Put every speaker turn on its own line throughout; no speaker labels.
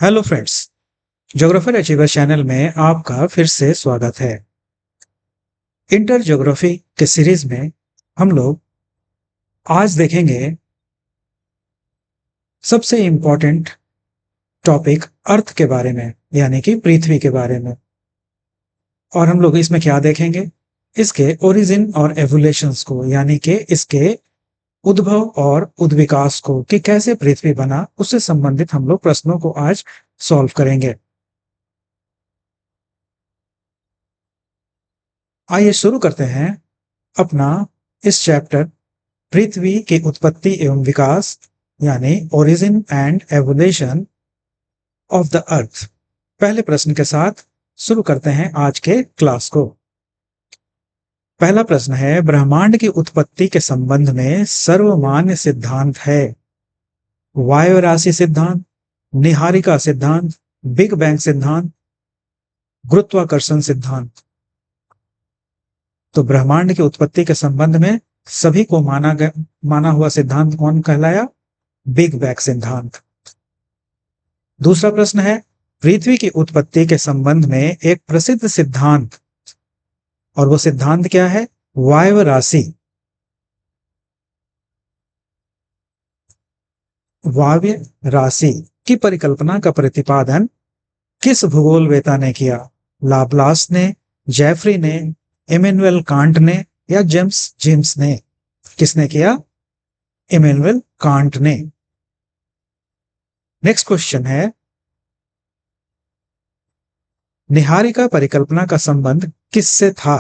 Hello friends, geographer achiever channel में आपका फिर से स्वागत है। इंटर ज्योग्राफी के सीरीज में हम लोग आज देखेंगे सबसे इम्पोर्टेंट टॉपिक अर्थ के बारे में, यानी कि पृथ्वी के बारे में। और हम लोग इसमें क्या देखेंगे, इसके ओरिजिन और एवोल्यूशंस को, यानी कि इसके उद्भव और उद्विकास को, कि कैसे पृथ्वी बना, उससे संबंधित हम लोग प्रश्नों को आज सॉल्व करेंगे। आइए शुरू करते हैं अपना इस चैप्टर पृथ्वी की उत्पत्ति एवं विकास, यानी origin and evolution of the earth. पहले प्रश्न के साथ शुरू करते हैं आज के क्लास को। पहला प्रश्न है, ब्रह्मांड की उत्पत्ति के संबंध में सर्वमान्य सिद्धांत है? वायु राशि सिद्धांत, निहारिका सिद्धांत, बिग बैंग सिद्धांत, गुरुत्वाकर्षण सिद्धांत। तो ब्रह्मांड की उत्पत्ति के संबंध में सभी को माना हुआ सिद्धांत कौन कहलाया? बिग बैंग सिद्धांत। दूसरा प्रश्न है, पृथ्वी की उत्पत्ति के संबंध में एक प्रसिद्ध सिद्धांत, और वो सिद्धांत क्या है? वायव राशि। वायव्य राशि की परिकल्पना का प्रतिपादन किस भूगोलवेता ने किया? लाप्लास ने, जेफरी ने, इमैनुअल कांट ने, या जेम्स ने? किसने किया? इमैनुअल कांट ने। नेक्स्ट क्वेश्चन है, निहारिका परिकल्पना का संबंध किससे था?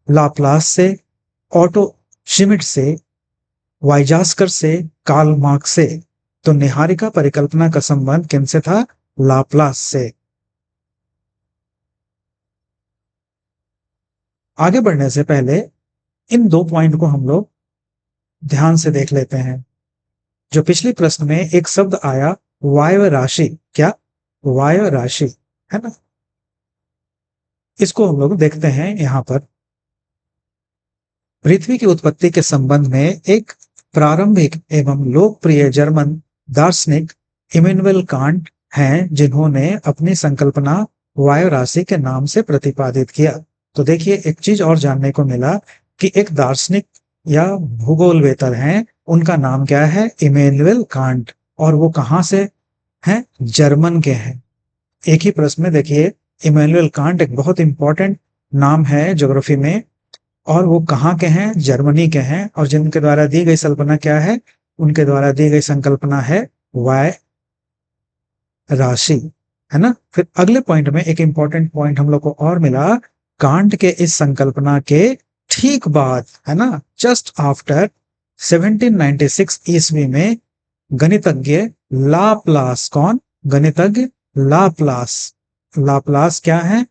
लाप्लास से, ऑटो श्मिट से, वाइजास्कर से, कार्ल मार्क्स से? तो निहारिका परिकल्पना का संबंध किनसे था? लाप्लास से। आगे बढ़ने से पहले इन दो पॉइंट को हम लोग ध्यान से देख लेते हैं। जो पिछले प्रश्न में एक शब्द आया, वायव राशि, क्या? वायव राशि, है ना? इसको हम लोग देखते हैं यहां पर। पृथ्वी की उत्पत्ति के संबंध में एक प्रारंभिक एवं लोकप्रिय जर्मन दार्शनिक इमैनुअल कांट हैं, जिन्होंने अपनी संकल्पना वायु राशि के नाम से प्रतिपादित किया। तो देखिए, एक चीज और जानने को मिला कि एक दार्शनिक या भूगोलवेता हैं, उनका नाम क्या है? Immanuel Kant. और वो कहां से हैं? जर्मन के हैं। एक ही प्रश्न में देखिए, इमैनुअल कांट एक बहुत इंपॉर्टेंट नाम है ज्योग्राफी में, और वो कहाँ के हैं? जर्मनी के हैं। और जिनके द्वारा दी गई कल्पना क्या है? उनके द्वारा दी गई संकल्पना है वाय राशि, है ना? फिर अगले पॉइंट में एक इंपॉर्टेंट पॉइंट हम लोग को और मिला, कांट के इस संकल्पना के ठीक बाद, है ना, जस्ट आफ्टर 1796 ईस्वी में गणितज्ञ लाप्लास, कौन? गणितज्ञ लाप्लास। लाप्लास क्या है?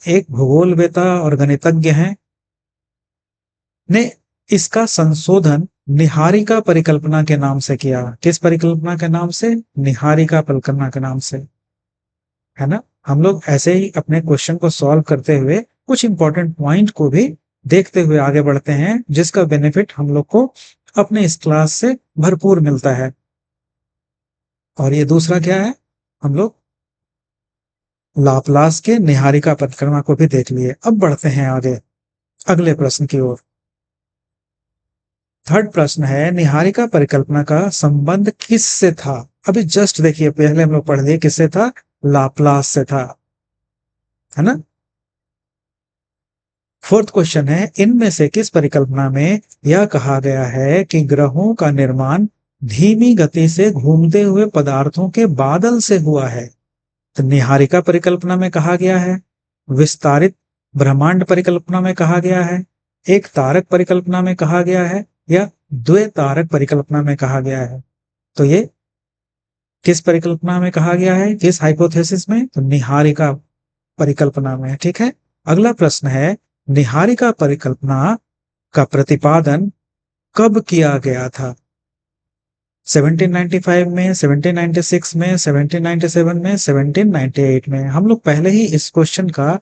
एक भूगोलवेता और गणितज्ञ हैं, ने इसका संशोधन निहारिका परिकल्पना के नाम से किया। किस परिकल्पना के नाम से? निहारिका परिकल्पना के नाम से, है ना? हम लोग ऐसे ही अपने क्वेश्चन को सॉल्व करते हुए कुछ इंपॉर्टेंट पॉइंट को भी देखते हुए आगे बढ़ते हैं, जिसका बेनिफिट हम लोग को अपने इस क्लास से भरपूर मिलता है। और ये दूसरा क्या है? हम लोग लाप्लास के निहारिका परिकल्पना को भी देख लिए। अब बढ़ते हैं आगे अगले प्रश्न की ओर। थर्ड प्रश्न है, निहारिका परिकल्पना का संबंध किससे था? अभी जस्ट देखिए, पहले हम लोग पढ़ लिए किससे था? लाप्लास से था, है ना? फोर्थ क्वेश्चन है, इनमें से किस परिकल्पना में यह कहा गया है कि ग्रहों का निर्माण धीमी गति से घूमते हुए पदार्थों के बादल से हुआ है? तो निहारिका परिकल्पना में कहा गया है, विस्तारित ब्रह्मांड परिकल्पना में कहा गया है, एक तारक परिकल्पना में कहा गया है, या द्वितारक परिकल्पना में कहा गया है? तो ये किस परिकल्पना में कहा गया है? किस हाइपोथेसिस में? तो निहारिका परिकल्पना में। ठीक है, अगला प्रश्न है, निहारिका परिकल्पना का प्रतिपादन कब किया गया था? 1795 में, 1796 में, 1797 में, 1798 में? हम लोग पहले ही इस क्वेश्चन का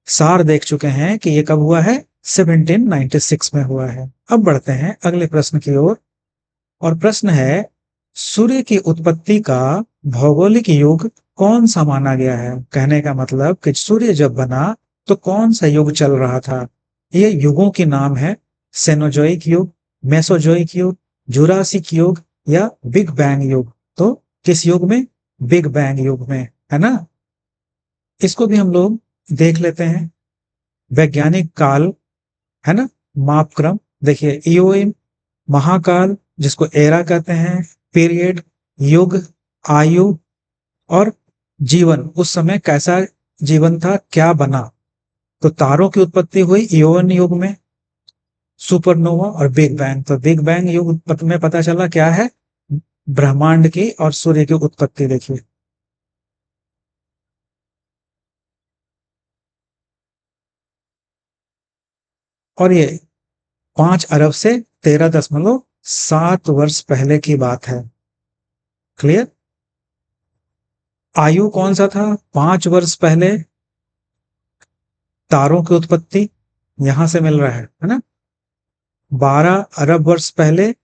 सार देख चुके हैं कि ये कब हुआ है? 1796 में हुआ है। अब बढ़ते हैं अगले प्रश्न की ओर, और प्रश्न है, सूर्य की उत्पत्ति का भौगोलिक युग कौन सा माना गया है? कहने का मतलब कि सूर्य जब बना तो कौन सा युग चल रहा था? ये युगों के नाम है सेनोजोइक युग, मेसोजोइक युग, जुरासिक युग या बिग बैंग युग। तो किस युग में? बिग बैंग युग में, है ना। इसको भी हम लोग देख लेते हैं। वैज्ञानिक काल, है ना, मापक्रम देखिए, ईओएम महाकाल जिसको एरा कहते हैं, पीरियड, युग, आयु और जीवन, उस समय कैसा जीवन था, क्या बना। तो तारों की उत्पत्ति हुई ईओन युग में, सुपरनोवा और बिग बैंग। तो बिग बैंग युग में पता चला क्या है, ब्रह्मांड की और सूर्य की उत्पत्ति देखिए। और ये 5 अरब से 13.7 वर्ष पहले की बात है। क्लियर। आयु कौन सा था? 5 वर्ष पहले तारों की उत्पत्ति यहां से मिल रहा है ना। 12 अरब वर्ष पहले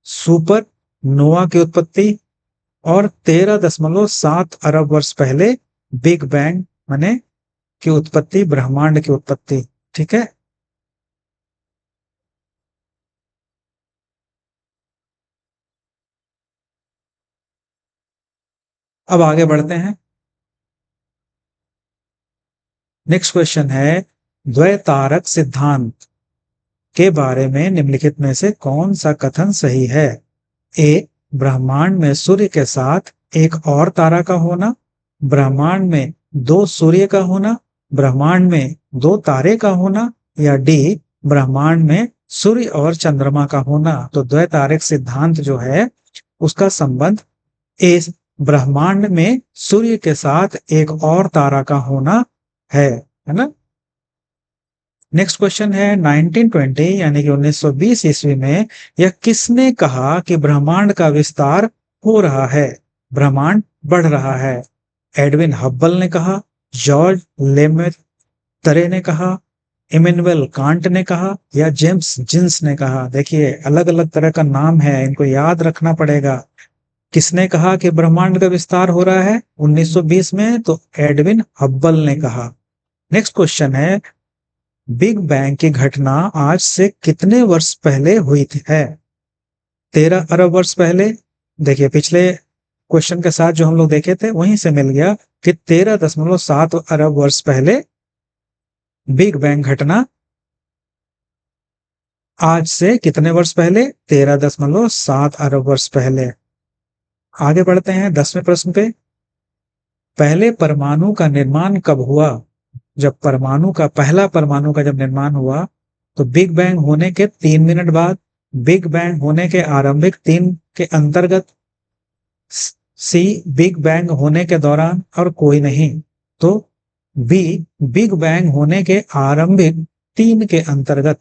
सुपर नोवा की उत्पत्ति और 13.7 अरब वर्ष पहले बिग बैंग माने की उत्पत्ति, ब्रह्मांड की उत्पत्ति। ठीक है। अब आगे बढ़ते हैं। नेक्स्ट क्वेश्चन है, द्वैतारक सिद्धांत के बारे में निम्नलिखित में से कौन सा कथन सही है? ए, ब्रह्मांड में सूर्य के साथ एक और तारा का होना, ब्रह्मांड में दो सूर्य का होना, ब्रह्मांड में दो तारे का होना, या डी, ब्रह्मांड में सूर्य और चंद्रमा का होना। तो द्वैतारिक सिद्धांत जो है उसका संबंध इस ब्रह्मांड में सूर्य के साथ एक और तारा का होना है ना। नेक्स्ट क्वेश्चन है, 1920 यानी कि 1920 ईस्वी में यह किसने कहा कि ब्रह्मांड का विस्तार हो रहा है, ब्रह्मांड बढ़ रहा है? एडविन हब्बल ने कहा, जॉर्ज लेमेतरे ने कहा, इमैनुअल कांट ने कहा, या जेम्स जिन्स ने कहा। देखिए अलग अलग तरह का नाम है, इनको याद रखना पड़ेगा। किसने कहा कि ब्रह्मांड का विस्तार हो रहा है 1920 में? तो एडविन हब्बल ने कहा। नेक्स्ट क्वेश्चन है, बिग बैंग की घटना आज से कितने वर्ष पहले हुई थी है? 13 अरब वर्ष पहले। देखिए पिछले क्वेश्चन के साथ जो हम लोग देखे थे वहीं से मिल गया कि 13.7 अरब वर्ष पहले बिग बैंग घटना। आज से कितने वर्ष पहले? 13.7 अरब वर्ष पहले। आगे बढ़ते हैं 10वें प्रश्न पे। पहले परमाणु का निर्माण कब हुआ? जब परमाणु का पहला परमाणु का जब निर्माण हुआ तो बिग बैंग होने के 3 मिनट बाद, बिग बैंग होने के आरंभिक 3 के अंतर्गत, सी, बिग बैंग होने के दौरान और कोई नहीं। तो बी, बिग बैंग होने के आरंभिक 3 के अंतर्गत।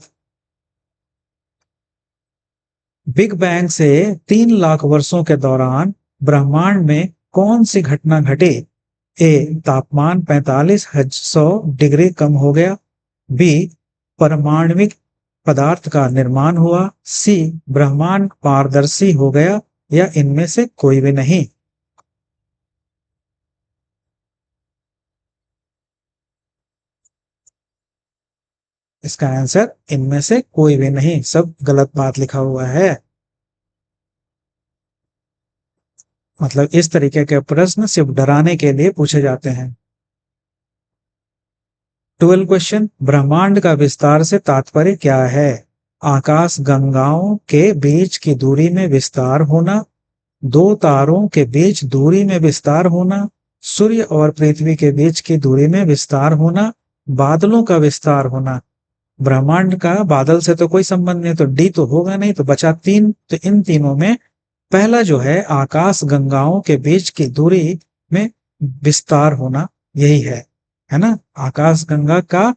बिग बैंग से 3 लाख वर्षों के दौरान ब्रह्मांड में कौन सी घटना घटी? ए, तापमान 45,100 डिग्री कम हो गया, बी, परमाणविक पदार्थ का निर्माण हुआ, सी, ब्रह्मांड पारदर्शी हो गया, या इनमें से कोई भी नहीं। इसका आंसर इनमें से कोई भी नहीं, सब गलत बात लिखा हुआ है। मतलब इस तरीके के प्रश्न सिर्फ डराने के लिए पूछे जाते हैं। 12 क्वेश्चन, ब्रह्मांड का विस्तार से तात्पर्य क्या है? आकाश गंगाओं के बीच की दूरी में विस्तार होना, दो तारों के बीच दूरी में विस्तार होना, सूर्य और पृथ्वी के बीच की दूरी में विस्तार होना, बादलों का विस्तार होना। ब्रह्मांड का बादल से तो कोई संबंध नहीं, तो डी तो होगा नहीं, तो बचा 3। तो इन तीनों में पहला जो है आकाश गंगाओं के बीच की दूरी में विस्तार होना, यही है ना। आकाश गंगा का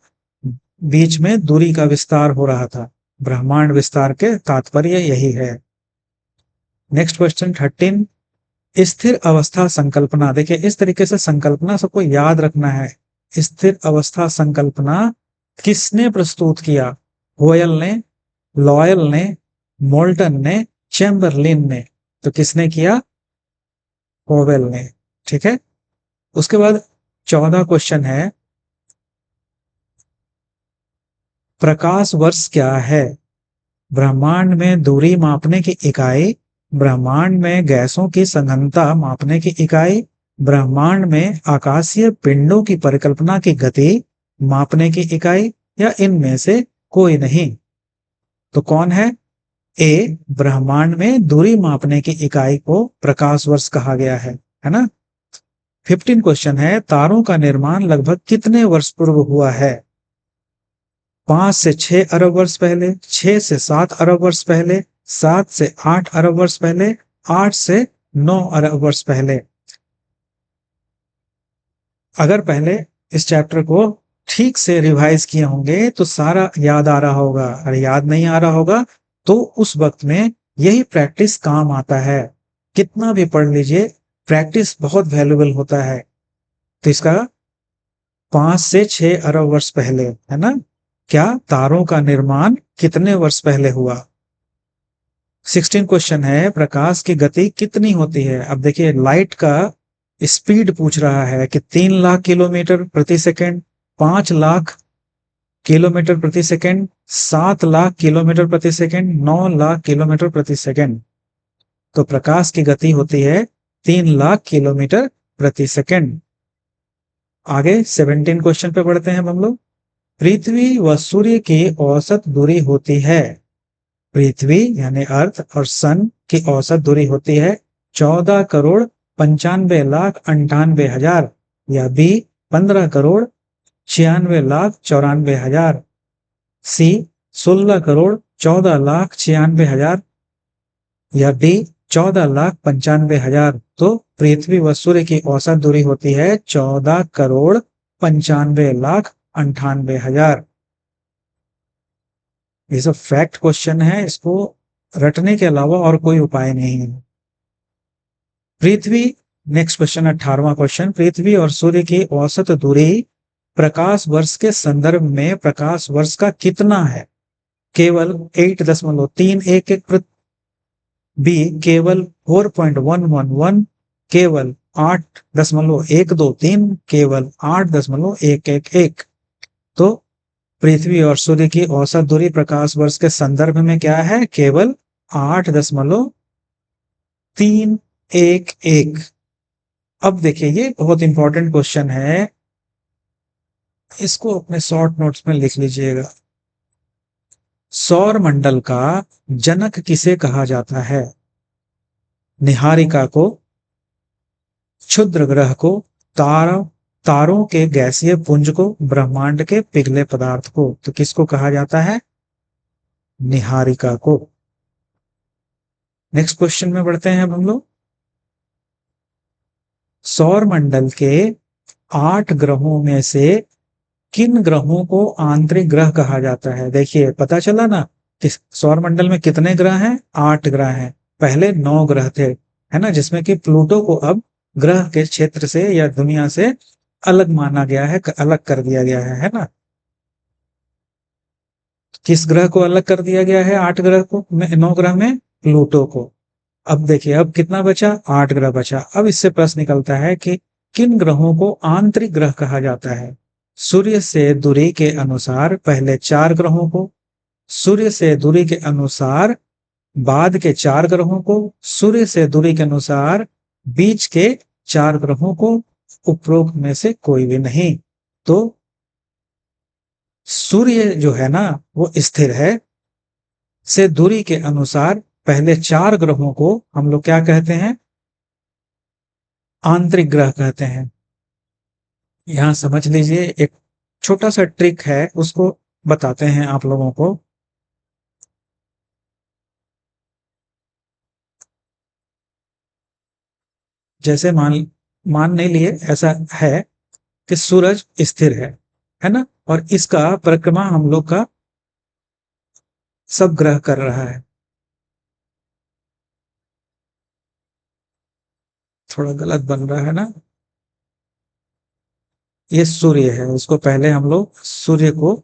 बीच में दूरी का विस्तार हो रहा था, ब्रह्मांड विस्तार के तात्पर्य यही है। नेक्स्ट क्वेश्चन 13, स्थिर अवस्था संकल्पना। देखिए इस तरीके से संकल्पना सबको याद रखना है। स्थिर अवस्था संकल्पना किसने प्रस्तुत किया? होयल ने, लॉयल ने, मोल्टन ने, चैम्बरलिन ने। तो किसने किया? पोवेल ने। ठीक है, उसके बाद 14 क्वेश्चन है, प्रकाश वर्ष क्या है? ब्रह्मांड में दूरी मापने की इकाई, ब्रह्मांड में गैसों की सघनता मापने की इकाई, ब्रह्मांड में आकाशीय पिंडों की परिकल्पना की गति मापने की इकाई, या इनमें से कोई नहीं? तो कौन है? ए, ब्रह्मांड में दूरी मापने की इकाई को प्रकाश वर्ष कहा गया है ना। 15 क्वेश्चन है, तारों का निर्माण लगभग कितने वर्ष पूर्व हुआ है? 5 से 6 अरब वर्ष पहले, 6 से 7 अरब वर्ष पहले, 7 से 8 अरब वर्ष पहले, 8 से 9 अरब वर्ष पहले। अगर पहले इस चैप्टर को ठीक से रिवाइज किए होंगे तो सारा याद आ रहा होगा, और याद नहीं आ रहा होगा तो उस वक्त में यही प्रैक्टिस काम आता है। कितना भी पढ़ लीजिए, प्रैक्टिस बहुत वैल्यूएबल होता है। तो इसका 5 से 6 अरब वर्ष पहले, है ना। क्या तारों का निर्माण कितने वर्ष पहले हुआ? 16 क्वेश्चन है, प्रकाश की गति कितनी होती है? अब देखिए, लाइट का स्पीड पूछ रहा है कि 3 लाख किलोमीटर प्रति सेकंड, 5 लाख किलोमीटर प्रति सेकंड, 7 लाख किलोमीटर प्रति सेकंड, 9 लाख किलोमीटर प्रति सेकंड। तो प्रकाश की गति होती है 3 लाख किलोमीटर प्रति सेकंड। आगे 17 क्वेश्चन पे बढ़ते हैं हम लोग। पृथ्वी व सूर्य की औसत दूरी होती है, पृथ्वी यानी अर्थ और सन की औसत दूरी होती है 14 करोड़ 95 लाख 98 हजार, या बी 15 करोड़ 96 लाख 94 हजार, सी 16 करोड़ 14 लाख 96 हजार, या डी 14 लाख 95 हजार। तो पृथ्वी व सूर्य की औसत दूरी होती है 14 करोड़ 95 लाख 98 हजार। ये सब फैक्ट क्वेश्चन है, इसको रटने के अलावा और कोई उपाय नहीं है। पृथ्वी, नेक्स्ट क्वेश्चन 18वां क्वेश्चन, पृथ्वी और सूर्य की औसत दूरी प्रकाश वर्ष के संदर्भ में प्रकाश वर्ष का कितना है? केवल 8.311, बी केवल 4.111, केवल 8.123, केवल 8.111। तो पृथ्वी और सूर्य की औसत दूरी प्रकाश वर्ष के संदर्भ में क्या है? केवल 8.311। अब देखिए, ये बहुत इंपॉर्टेंट क्वेश्चन है, इसको अपने शॉर्ट नोट्स में लिख लीजिएगा। सौर मंडल का जनक किसे कहा जाता है? निहारिका को, क्षुद्र ग्रह को, तारों के गैसीय पुंज को, ब्रह्मांड के पिघले पदार्थ को। तो किसको कहा जाता है? निहारिका को। नेक्स्ट क्वेश्चन में बढ़ते हैं अब हम लोग। सौर मंडल के 8 ग्रहों में से किन ग्रहों को आंतरिक ग्रह कहा जाता है? देखिए, पता चला ना कि सौर मंडल में कितने ग्रह हैं? 8 ग्रह हैं। पहले 9 ग्रह थे, है ना, जिसमें कि प्लूटो को अब ग्रह के क्षेत्र से या दुनिया से अलग माना गया है, अलग कर दिया गया है ना। किस ग्रह को अलग कर दिया गया है? 8 ग्रह को, 9 ग्रह में प्लूटो को। अब देखिए, अब कितना बचा? 8 ग्रह बचा। अब इससे प्रश्न निकलता है कि किन ग्रहों को आंतरिक ग्रह कहा जाता है? सूर्य से दूरी के अनुसार पहले 4 ग्रहों को, सूर्य से दूरी के अनुसार बाद के 4 ग्रहों को, सूर्य से दूरी के अनुसार बीच के 4 ग्रहों को, उपरोक्त में से कोई भी नहीं। तो सूर्य जो है ना, वो स्थिर है। से दूरी के अनुसार पहले 4 ग्रहों को हम लोग क्या कहते हैं? आंतरिक ग्रह कहते हैं। यहां समझ लीजिए, एक छोटा सा ट्रिक है, उसको बताते हैं आप लोगों को। जैसे मान नहीं लिए, ऐसा है कि सूरज स्थिर है ना, और इसका परिक्रमा हम लोग का सब ग्रह कर रहा है। थोड़ा गलत बन रहा है ना। ये सूर्य है, उसको पहले हम लोग सूर्य को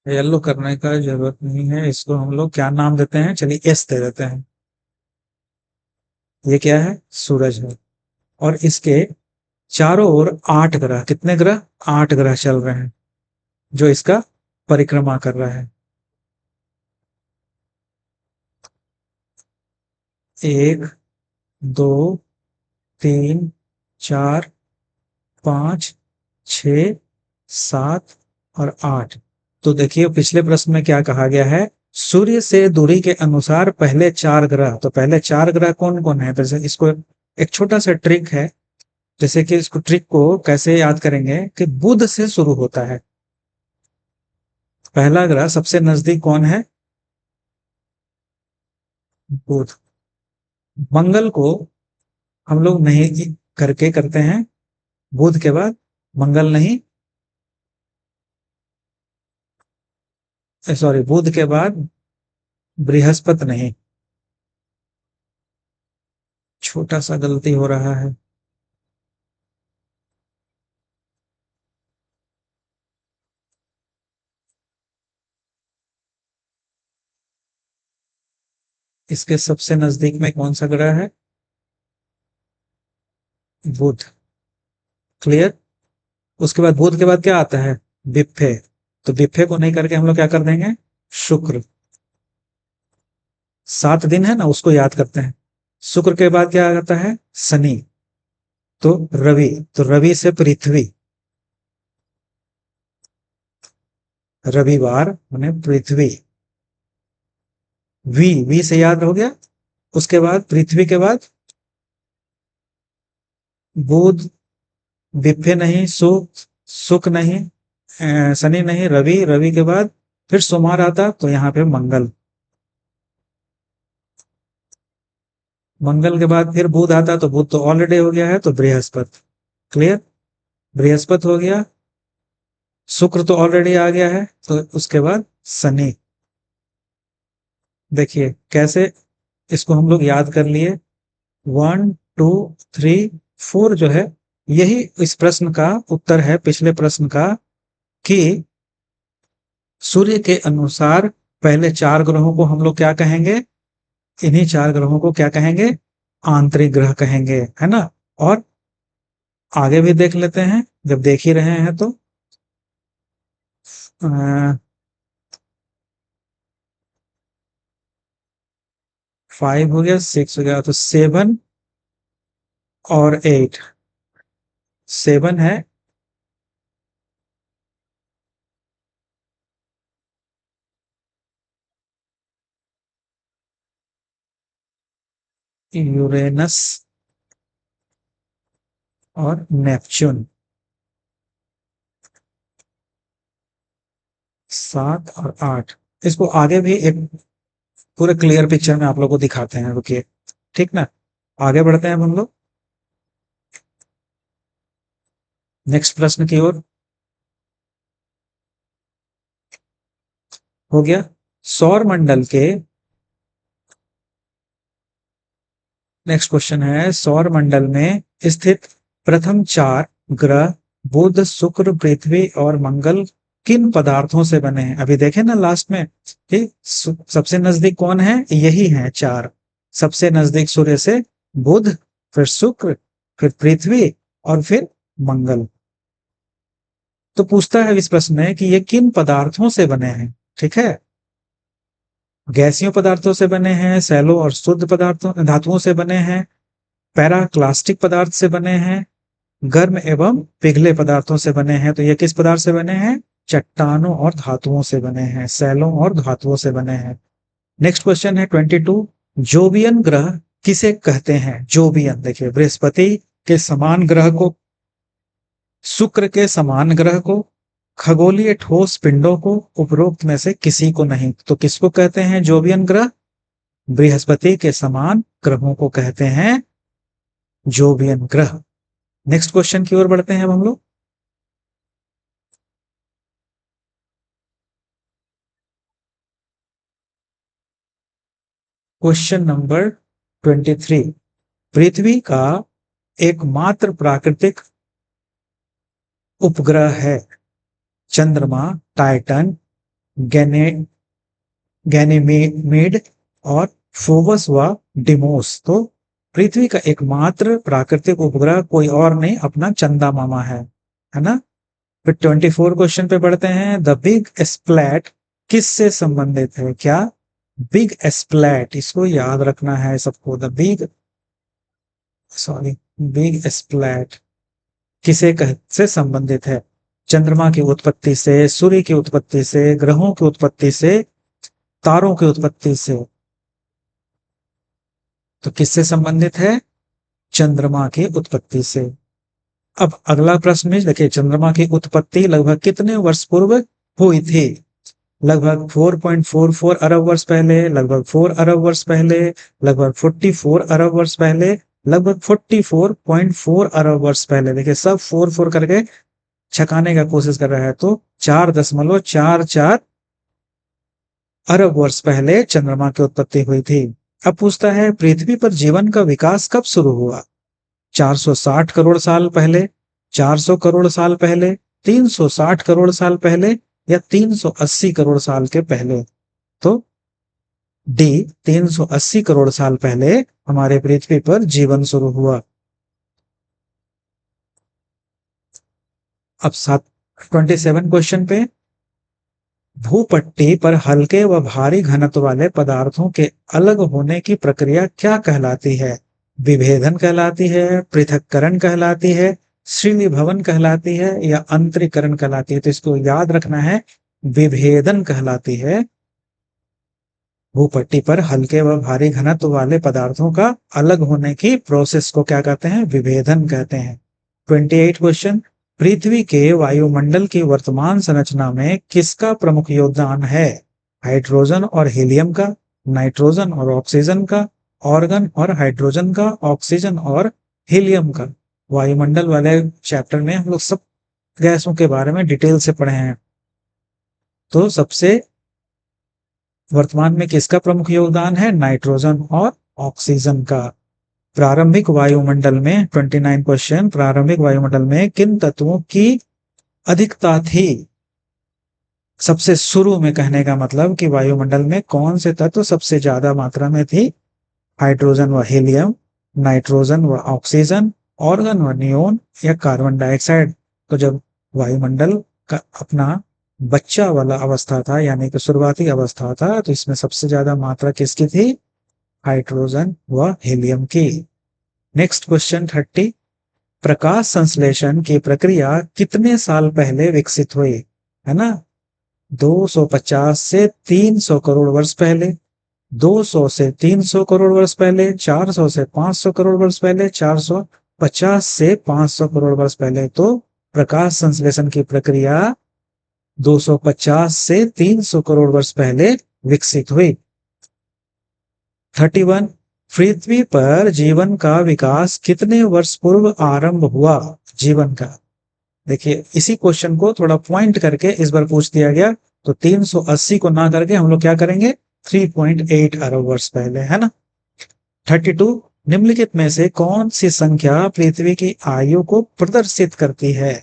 येलो करने का जरूरत नहीं है, इसको हम लोग क्या नाम देते हैं, चलिए एस दे देते हैं। ये क्या है, सूरज है। और इसके चारों ओर 8 ग्रह, कितने ग्रह, 8 ग्रह चल रहे हैं जो इसका परिक्रमा कर रहा है। 1, 2, 3, 4, 5, 6, 7 और 8। तो देखिए पिछले प्रश्न में क्या कहा गया है, सूर्य से दूरी के अनुसार पहले 4 ग्रह, तो पहले 4 ग्रह कौन कौन है। जैसे इसको एक छोटा सा ट्रिक है, जैसे कि इसको ट्रिक को कैसे याद करेंगे कि बुध से शुरू होता है। पहला ग्रह सबसे नजदीक कौन है, बुध। मंगल को हम लोग नहीं करके करते हैं, बुध के बाद मंगल नहीं, सॉरी बुध के बाद बृहस्पति नहीं, छोटा सा गलती हो रहा है। इसके सबसे नजदीक में कौन सा ग्रह है, बुध। क्लियर। उसके बाद बुध के बाद क्या आता है, बिफे। तो बिफे को नहीं करके हम लोग क्या कर देंगे, शुक्र। 7 दिन है ना, उसको याद करते हैं। शुक्र के बाद क्या आता है, शनि। तो रवि, तो रवि से पृथ्वी, रविवार माने पृथ्वी। वी, वी से याद हो गया। उसके बाद पृथ्वी के बाद बुध, बिफे नहीं, सुख नहीं, शनि नहीं, रवि, रवि के बाद फिर सोमवार आता तो यहाँ पे मंगल, मंगल के बाद फिर बुध आता तो बुध तो ऑलरेडी हो गया है तो बृहस्पति। क्लियर। बृहस्पति हो गया, शुक्र तो ऑलरेडी आ गया है तो उसके बाद शनि। देखिए कैसे इसको हम लोग याद कर लिए, 1, 2, 3, 4 जो है, यही इस प्रश्न का उत्तर है, पिछले प्रश्न का, कि सूर्य के अनुसार पहले 4 ग्रहों को हम लोग क्या कहेंगे, इन्हीं 4 ग्रहों को क्या कहेंगे, आंतरिक ग्रह कहेंगे, है ना। और आगे भी देख लेते हैं, जब देख ही रहे हैं तो 5 हो गया, 6 हो गया, तो 7 और 8। 7 है यूरेनस और नेपच्यून। 7 और 8, इसको आगे भी एक पूरे क्लियर पिक्चर में आप लोग को दिखाते हैं, रुकिए, ठीक ना। आगे बढ़ते हैं हम लोग नेक्स्ट प्रश्न की ओर। हो गया, सौर मंडल के, नेक्स्ट क्वेश्चन है, सौर मंडल में स्थित प्रथम 4 ग्रह बुध, शुक्र, पृथ्वी और मंगल किन पदार्थों से बने हैं। अभी देखे ना लास्ट में, ठीक, सबसे नजदीक कौन है, यही है 4। सबसे नजदीक सूर्य से बुध, फिर शुक्र, फिर पृथ्वी और फिर मंगल। तो पूछता है इस प्रश्न में कि ये किन पदार्थों से बने हैं, ठीक है। गैसीय पदार्थों से बने हैं, सैलो और शुद्ध पदार्थों धातुओं से बने हैं, पैराक्लास्टिक पदार्थ से बने हैं, गर्म एवं पिघले पदार्थों से बने हैं। तो ये किस पदार्थ से बने हैं, चट्टानों और धातुओं से बने हैं, सैलों और धातुओं से बने हैं। नेक्स्ट क्वेश्चन है 22, जोवियन ग्रह किसे कहते हैं। जोवियन, देखिए बृहस्पति के समान ग्रह को, शुक्र के समान ग्रह को, खगोलीय ठोस पिंडों को, उपरोक्त में से किसी को नहीं। तो किसको कहते हैं जोवियन ग्रह, बृहस्पति के समान ग्रहों को कहते हैं जोवियन ग्रह। नेक्स्ट क्वेश्चन की ओर बढ़ते हैं हम लोग। क्वेश्चन नंबर 23, पृथ्वी का एकमात्र प्राकृतिक उपग्रह है चंद्रमा, टाइटन, गैने गैनेमेड और फोबस व डिमोस। तो पृथ्वी का एकमात्र प्राकृतिक उपग्रह कोई और नहीं, अपना चंदा मामा है ना। फिर 24 क्वेश्चन पे बढ़ते हैं। द बिग स्प्लैट किससे संबंधित है? क्या? बिग स्प्लैट, इसको याद रखना है सबको। The big, sorry, big splat किसे से संबंधित है? चंद्रमा की उत्पत्ति से, सूर्य की उत्पत्ति से, ग्रहों की उत्पत्ति से, तारों की उत्पत्ति से? तो किससे संबंधित है? चंद्रमा की उत्पत्ति से। अब अगला प्रश्न में देखिए, चंद्रमा की उत्पत्ति लगभग कितने वर्ष पूर्व हुई थी? लगभग 4.44 अरब वर्ष पहले, लगभग 4 अरब वर्ष पहले, लगभग 44 अरब वर्ष पहले, लगभग 44.4 अरब वर्ष पहले। देखिए सब 4 करके छकाने का कोशिश कर रहा है। तो 4.44 अरब वर्ष पहले चंद्रमा की उत्पत्ति हुई थी। अब पूछता है, पृथ्वी पर जीवन का विकास कब शुरू हुआ? 460 करोड़ साल पहले, 400 करोड़ साल पहले, 360 करोड़ साल पहले, या 380 करोड़ साल के पहले? तो डी, 380 करोड़ साल पहले हमारे पृथ्वी पर जीवन शुरू हुआ। अब 27 क्वेश्चन पे, भूपट्टी पर हल्के व भारी घनत्व वाले पदार्थों के अलग होने की प्रक्रिया क्या कहलाती है? विभेदन कहलाती है, पृथक्करण कहलाती है, श्रीनिभवन कहलाती है, या अंतरीकरण कहलाती है? तो इसको याद रखना है, विभेदन कहलाती है। भूपट्टी पर हल्के व भारी घनत्व वाले पदार्थों का अलग होने की प्रोसेस को क्या कहते हैं? विभेदन कहते हैं। 28 क्वेश्चन, पृथ्वी के वायुमंडल की वर्तमान संरचना में किसका प्रमुख योगदान है? हाइड्रोजन और हीलियम का, नाइट्रोजन और ऑक्सीजन का, ऑर्गन और हाइड्रोजन का, ऑक्सीजन और हीलियम का? वायुमंडल वाले चैप्टर में हम लोग सब गैसों के बारे में डिटेल से पढ़े हैं। तो सबसे वर्तमान में किसका प्रमुख योगदान है? नाइट्रोजन और ऑक्सीजन का। प्रारंभिक वायुमंडल में 29 क्वेश्चन, प्रारंभिक वायुमंडल में किन तत्वों की अधिकता थी? सबसे शुरू में कहने का मतलब कि वायुमंडल में कौन से तत्व सबसे ज्यादा मात्रा में थी? हाइड्रोजन व हीलियम, नाइट्रोजन व ऑक्सीजन, ऑर्गन व नियोन, या कार्बन डाइऑक्साइड? तो जब वायुमंडल का अपना बच्चा वाला अवस्था था, यानी कि शुरुआती अवस्था था, तो इसमें सबसे ज्यादा मात्रा किसकी थी? हाइड्रोजन व हीलियम की। नेक्स्ट क्वेश्चन 30, प्रकाश संश्लेषण की प्रक्रिया कितने साल पहले विकसित हुई? है ना, 250 से 300 करोड़ वर्ष पहले, 200 से 300 करोड़ वर्ष पहले, 400 से 500 करोड़ वर्ष पहले, 450 से 500 करोड़ वर्ष पहले? तो प्रकाश संश्लेषण की प्रक्रिया 250 से 300 करोड़ वर्ष पहले विकसित हुई। 31, पृथ्वी पर जीवन का विकास कितने वर्ष पूर्व आरंभ हुआ? जीवन का, देखिए इसी क्वेश्चन को थोड़ा पॉइंट करके इस बार पूछ दिया गया। तो 380 को ना करके हम लोग क्या करेंगे? 3.8 अरब वर्ष पहले, है ना। 32, निम्नलिखित में से कौन सी संख्या पृथ्वी की आयु को प्रदर्शित करती है?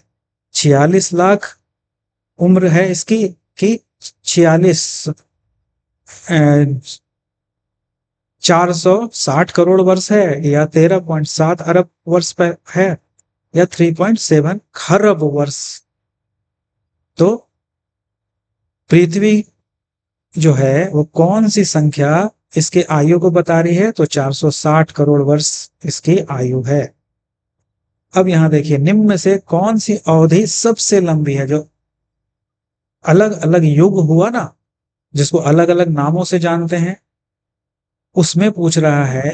46 लाख उम्र है इसकी, कि 46 460 करोड़ वर्ष है, या 13.7 अरब वर्ष पर है, या 3.7 खरब वर्ष? तो पृथ्वी जो है वो कौन सी संख्या इसके आयु को बता रही है? तो 460 करोड़ वर्ष इसकी आयु है। अब यहां देखिए, निम्न में से कौन सी अवधि सबसे लंबी है? जो अलग अलग युग हुआ ना, जिसको अलग अलग नामों से जानते हैं, उसमें पूछ रहा है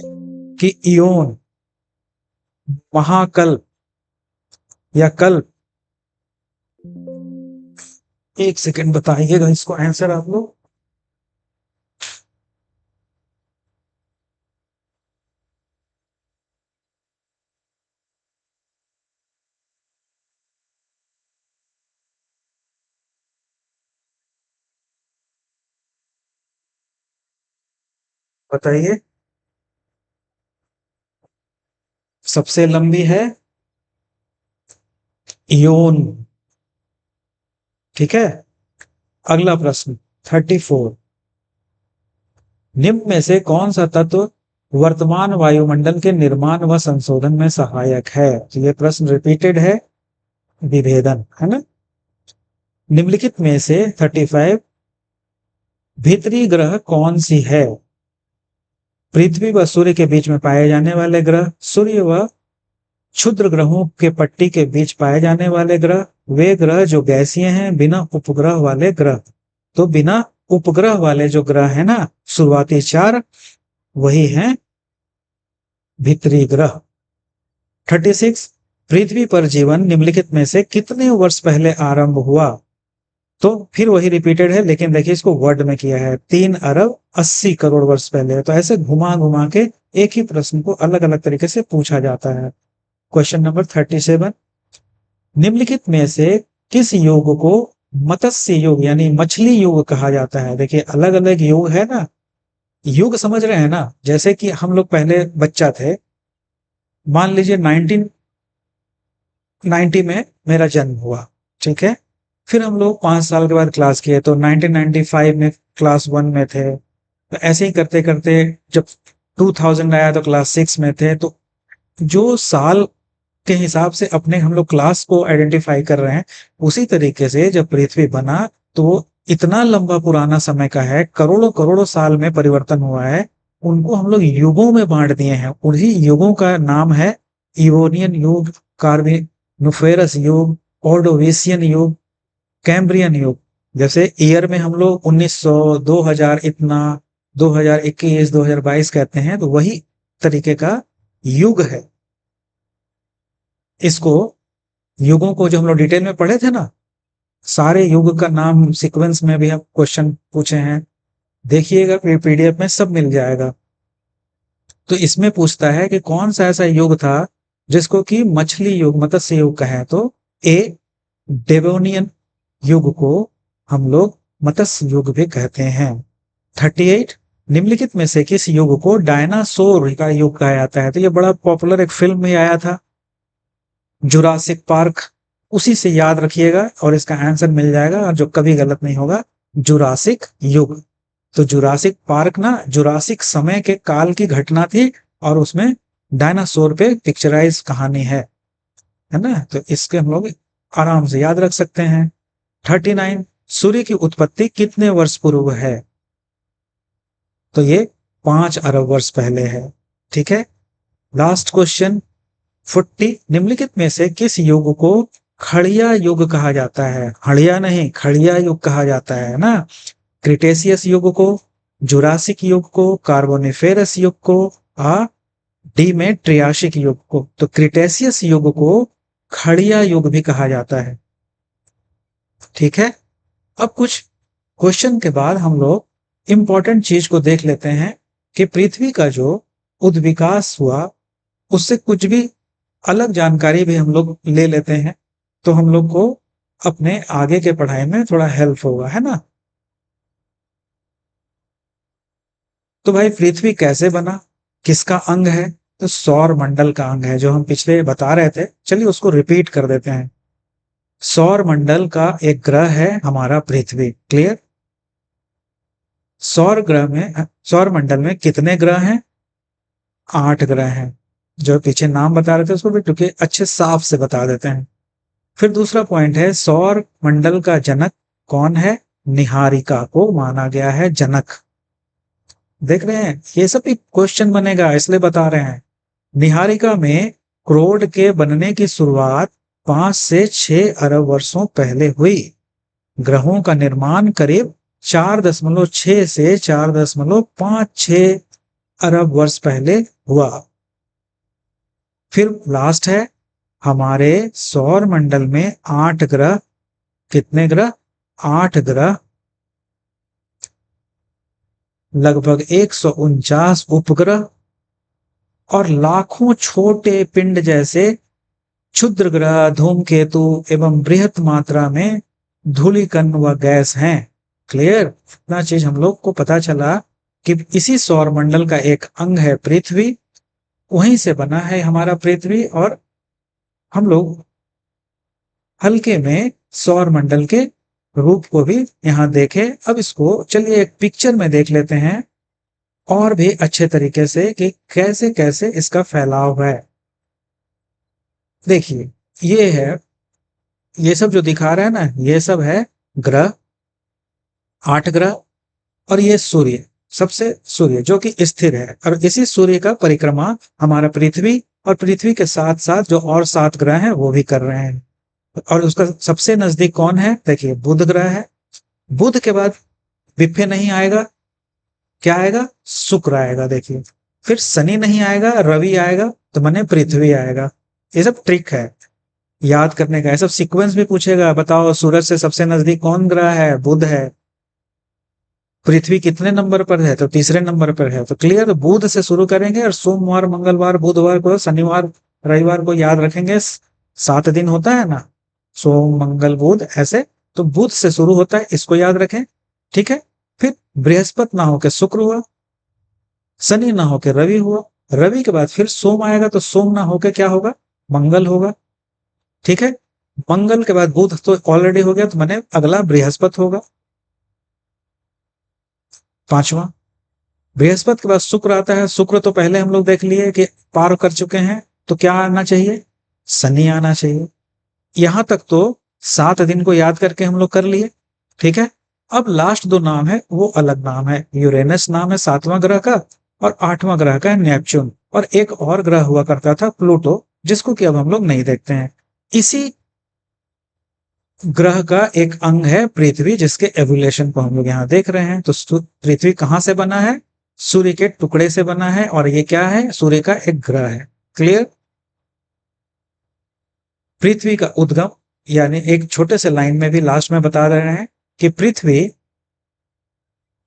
कि इयोन, महाकल्प, या कल्प? एक सेकंड बताइएगा इसको आंसर आप लोग। बताइए। सबसे लंबी है इयोन। ठीक है, अगला प्रश्न, 34। निम्न में से कौन सा तत्व वर्तमान वायुमंडल के निर्माण व संशोधन में सहायक है? तो ये प्रश्न रिपीटेड है, विभेदन, है ना। निम्नलिखित में से 35 भीतरी ग्रह कौन सी है? पृथ्वी व सूर्य के बीच में पाए जाने वाले ग्रह, सूर्य व क्षुद्र ग्रहों के पट्टी के बीच पाए जाने वाले ग्रह, वे ग्रह जो गैसीय हैं, बिना उपग्रह वाले ग्रह। तो बिना उपग्रह वाले जो ग्रह है ना, शुरुआती 4, वही हैं भीतरी ग्रह। 36 पृथ्वी पर जीवन निम्नलिखित में से कितने वर्ष पहले आरंभ हुआ? तो फिर वही रिपीटेड है, लेकिन देखिए इसको वर्ड में किया है, 3 अरब 80 करोड़ वर्ष पहले। तो ऐसे घुमा घुमा के एक ही प्रश्न को अलग अलग तरीके से पूछा जाता है। क्वेश्चन नंबर 37 निम्नलिखित में से किस युग को मत्स्य युग यानी मछली युग कहा जाता है? देखिए अलग अलग युग है ना, युग समझ रहे हैं ना। जैसे कि हम लोग पहले बच्चा थे, मान लीजिए 1990 में मेरा जन्म हुआ, ठीक है। फिर हम लोग 5 साल के बाद क्लास किए, तो 1995 में क्लास 1 में थे। तो ऐसे ही करते करते जब 2000 आया तो क्लास 6 में थे। तो जो साल के हिसाब से अपने हम लोग क्लास को आइडेंटिफाई कर रहे हैं, उसी तरीके से जब पृथ्वी बना तो इतना लंबा पुराना समय का है, करोड़ों करोड़ों साल में परिवर्तन हुआ है। उनको हम लोग युगों में बांट दिए हैं। उन्हीं युगों का नाम है इवोनियन युग, कार्बोनिफेरस युग, ऑर्डोविशियन युग, कैम्ब्रियन युग। जैसे ईयर में हम लोग 1900, 2000 इतना, 2021, 2022 कहते हैं, तो वही तरीके का युग है। इसको युगों को जो हम लोग डिटेल में पढ़े थे ना, सारे युग का नाम सीक्वेंस में भी हम क्वेश्चन पूछे हैं, देखिएगा पीडीएफ में सब मिल जाएगा। तो इसमें पूछता है कि कौन सा ऐसा युग था जिसको कि मछली युग, मत्स्य युग कहें। तो ए डेवोनियन युग को हम लोग मत्स्य युग भी कहते हैं। 38 निम्नलिखित में से किस युग को डायनासोर का युग कहा जाता है? तो ये बड़ा पॉपुलर एक फिल्म में आया था, जुरासिक पार्क, उसी से याद रखिएगा और इसका आंसर मिल जाएगा, और जो कभी गलत नहीं होगा, जुरासिक युग। तो जुरासिक पार्क ना जुरासिक समय के काल की घटना थी, और उसमें डायनासोर पे पिक्चराइज कहानी है ना। तो इसके हम लोग आराम से याद रख सकते हैं। 39 सूर्य की उत्पत्ति कितने वर्ष पूर्व है? तो ये 5 अरब वर्ष पहले है, ठीक है। लास्ट क्वेश्चन 40 निम्नलिखित में से किस युग को खड़िया युग कहा जाता है? हड़िया नहीं, खड़िया युग कहा जाता है ना। क्रिटेशियस युग को, जुरासिक युग को, कार्बोनिफेरस युग को, डी में ट्रियासिक युग को। तो क्रिटेशियस युग को खड़िया युग भी कहा जाता है, ठीक है। अब कुछ क्वेश्चन के बाद हम लोग इंपॉर्टेंट चीज को देख लेते हैं कि पृथ्वी का जो उद्विकास हुआ उससे कुछ भी अलग जानकारी भी हम लोग ले लेते हैं, तो हम लोग को अपने आगे के पढ़ाई में थोड़ा हेल्प होगा, है ना। तो भाई पृथ्वी कैसे बना, किसका अंग है? तो सौर मंडल का अंग है, जो हम पिछले बता रहे थे। चलिए उसको रिपीट कर देते हैं। सौर मंडल का एक ग्रह है हमारा पृथ्वी, क्लियर। सौर मंडल में कितने ग्रह हैं? 8 ग्रह हैं। जो पीछे नाम बता रहे थे उसको भी क्योंकि अच्छे साफ से बता देते हैं। फिर दूसरा पॉइंट है, सौर मंडल का जनक कौन है? निहारिका को माना गया है जनक। देख रहे हैं, ये सब एक क्वेश्चन बनेगा इसलिए बता रहे हैं। निहारिका में क्रोड के बनने की शुरुआत 5 से 6 अरब वर्षों पहले हुई। ग्रहों का निर्माण करीब 4.6 से 4.56 अरब वर्ष पहले हुआ। फिर लास्ट है, हमारे सौर मंडल में 8 ग्रह, कितने ग्रह? 8 ग्रह, लगभग 149 उपग्रह और लाखों छोटे पिंड जैसे क्षुद्र ग्रह, धूमकेतु एवं बृहत मात्रा में धूलिकण व गैस हैं। क्लियर, इतना चीज हम लोग को पता चला कि इसी सौर मंडल का एक अंग है पृथ्वी, वहीं से बना है हमारा पृथ्वी, और हम लोग हल्के में सौर मंडल के रूप को भी यहाँ देखें। अब इसको चलिए एक पिक्चर में देख लेते हैं और भी अच्छे तरीके से कि कैसे कैसे इसका फैलाव है। देखिए, ये है, ये सब जो दिखा रहा है ना, ये सब है ग्रह, 8 ग्रह, और ये सूर्य, सबसे सूर्य जो कि स्थिर है, और इसी सूर्य का परिक्रमा हमारा पृथ्वी और पृथ्वी के साथ-साथ जो और 7 ग्रह हैं वो भी कर रहे हैं। और उसका सबसे नजदीक कौन है? देखिए, बुध ग्रह है। बुध के बाद विप्य नहीं आएगा, क्या आएगा? शुक्र आएगा। देखिए, फिर शनि नहीं आएगा, रवि आएगा, तो माने पृथ्वी आएगा। ये सब ट्रिक है याद करने का। ये सब सीक्वेंस भी पूछेगा, बताओ सूरज से सबसे नजदीक कौन ग्रह है? बुध है। पृथ्वी कितने नंबर पर है? तो तीसरे नंबर पर है। तो क्लियर, बुध से शुरू करेंगे और सोमवार, मंगलवार, बुधवार को, शनिवार, रविवार को याद रखेंगे। 7 दिन होता है ना, सोम मंगल बुध, ऐसे। तो बुध से शुरू होता है, इसको याद रखें। ठीक है। फिर बृहस्पति ना होकर शुक्र हुआ, शनि ना होकर रवि हुआ, रवि के बाद फिर सोम आएगा, तो सोम ना होकर क्या होगा? मंगल होगा। ठीक है। मंगल के बाद बुध तो ऑलरेडी हो गया, तो मैंने अगला बृहस्पति होगा, 5वां। बृहस्पति के बाद शुक्र आता है। शुक्र तो पहले हम लोग देख लिए कि पार कर चुके हैं, तो क्या आना चाहिए? शनि आना चाहिए। यहां तक तो 7 दिन को याद करके हम लोग कर लिए। ठीक है। अब लास्ट 2 नाम है वो अलग नाम है। यूरेनस नाम है 7वां ग्रह का, और 8वां ग्रह का है नेपच्यून। और एक और ग्रह हुआ करता था प्लूटो, जिसको कि अब हम लोग नहीं देखते हैं। इसी ग्रह का एक अंग है पृथ्वी, जिसके एवोल्यूशन को हम लोग यहाँ देख रहे हैं। तो पृथ्वी कहां से बना है? सूर्य के टुकड़े से बना है, और ये क्या है? सूर्य का एक ग्रह है। क्लियर। पृथ्वी का उद्गम, यानी एक छोटे से लाइन में भी लास्ट में बता रहे हैं कि पृथ्वी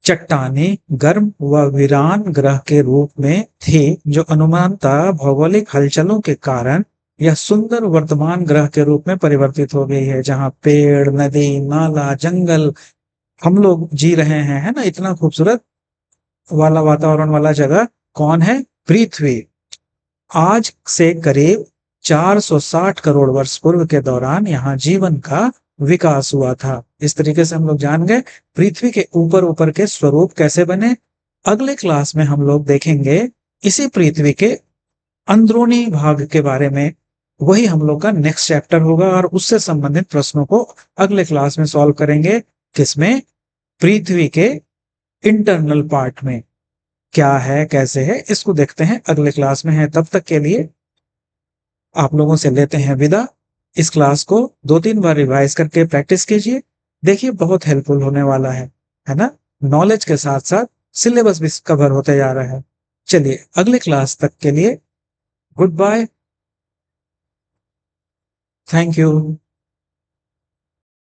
चट्टानी, गर्म व वीरान ग्रह के रूप में थी, जो अनुमानतः भौगोलिक हलचलों के कारण यह सुंदर वर्तमान ग्रह के रूप में परिवर्तित हो गई है, जहां पेड़, नदी, नाला, जंगल, हम लोग जी रहे हैं, है ना, इतना खूबसूरत वाला वातावरण वाला जगह कौन है? पृथ्वी। आज से करीब 460 करोड़ वर्ष पूर्व के दौरान यहाँ जीवन का विकास हुआ था। इस तरीके से हम लोग जान गए पृथ्वी के ऊपर ऊपर के स्वरूप कैसे बने। अगले क्लास में हम लोग देखेंगे इसी पृथ्वी के अंदरूनी भाग के बारे में। वही हम लोग का नेक्स्ट चैप्टर होगा, और उससे संबंधित प्रश्नों को अगले क्लास में सॉल्व करेंगे। किसमें? पृथ्वी के इंटरनल पार्ट में क्या है, कैसे है, इसको देखते हैं अगले क्लास में। है तब तक के लिए आप लोगों से लेते हैं विदा। इस क्लास को 2-3 बार रिवाइज करके प्रैक्टिस कीजिए। देखिए, बहुत हेल्पफुल होने वाला है ना। नॉलेज के साथ साथ सिलेबस भी कवर होते जा रहा है। चलिए, अगले क्लास तक के लिए गुड बाय, थैंक यू।